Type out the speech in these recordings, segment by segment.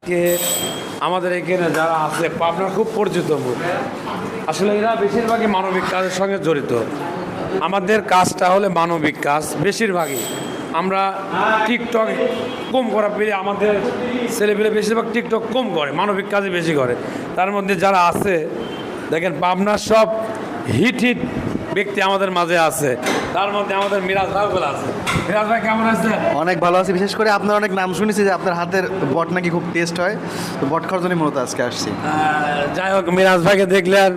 কে আমাদের এখানে যারা আছে পাবনার খুব পরিচিত মুখ। আসলে এরা বেশিরভাগই মানবিক কাজের সঙ্গে জড়িত। আমাদের কাজটা হলে মানবিক কাজ বেশিরভাগই। আমরা টিকটক কম করা পেলে আমাদের ছেলেপেলে বেশিরভাগ টিকটক কম করে, মানবিক কাজে বেশি করে। তার মধ্যে যারা আছে দেখেন পাবনার সব হিট ব্যক্তি আমাদের মাঝে আছে। তার মধ্যে আমাদের মিরাজ ভাইগুলো আছে। মিরাজ ভাই কেমন আছে? অনেক ভালো আছি। বিশেষ করে আপনার অনেক নাম শুনেছি যে আপনার হাতের বট নাকি খুব টেস্ট হয়, তো বট খাওয়ার জন্য মূলত আজকে আসছি। যাই হোক, মিরাজ ভাইকে দেখলে আর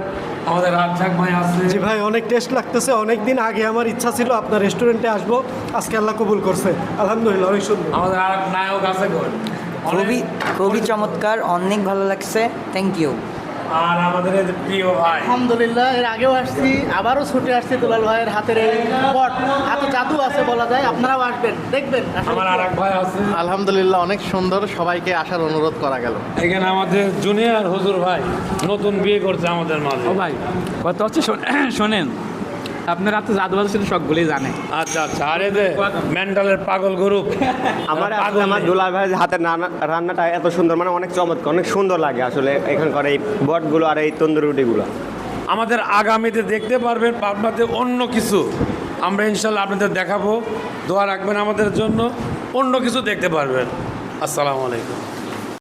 আমাদের রাজ্জাক ভাই আছে। জি ভাই, অনেক টেস্ট লাগতেছে। অনেক দিন আগে আমার ইচ্ছা ছিল আপনার রেস্টুরেন্টে আসবো, আজকে আল্লাহ কবুল করছে, আলহামদুলিল্লাহ অনেক সুন্দর। আমাদের আর এক নায়ক আছে খুবই চমৎকার, অনেক ভালো লাগছে, থ্যাংক ইউ। আর আমাদের এই যে প্রিয় ভাই, আলহামদুলিল্লাহ, এর আগেও আসছি, আবারও ছুটে আসছি দুলাল ভাইয়ের হাতের এই বট, হাতে জাদু আছে বলা যায়। আপনারাও আসবেন, দেখবেন। আমার আর এক ভাই আছে। আলহামদুলিল্লাহ, অনেক সুন্দর, সবাইকে আসার অনুরোধ করা গেল। এখানে আমাদের জুনিয়র হুজুর ভাই নতুন বিয়ে করছে আমাদের মাঝে। ও ভাই, কথা হচ্ছে শোনেন, আপনার হাতে জাদু আছে সেটা সবগুলোই জানে। আচ্ছা আচ্ছা, আরে যে মেন্টালের পাগল গ্রুপ আমার দুলাল ভাইয়ের হাতের রান্নাটা এত সুন্দর, মানে অনেক চমৎকার, অনেক সুন্দর লাগে আসলে এখানকার এই বটগুলো আর এই তন্দুরি রুটিগুলো। আমাদের আগামীতে দেখতে পারবেন পাবনাতে অন্য কিছু আমরা ইনশাল্লাহ আপনাদের দেখাবো। দোয়া রাখবেন আমাদের জন্য, অন্য কিছু দেখতে পারবেন। আসসালামু আলাইকুম।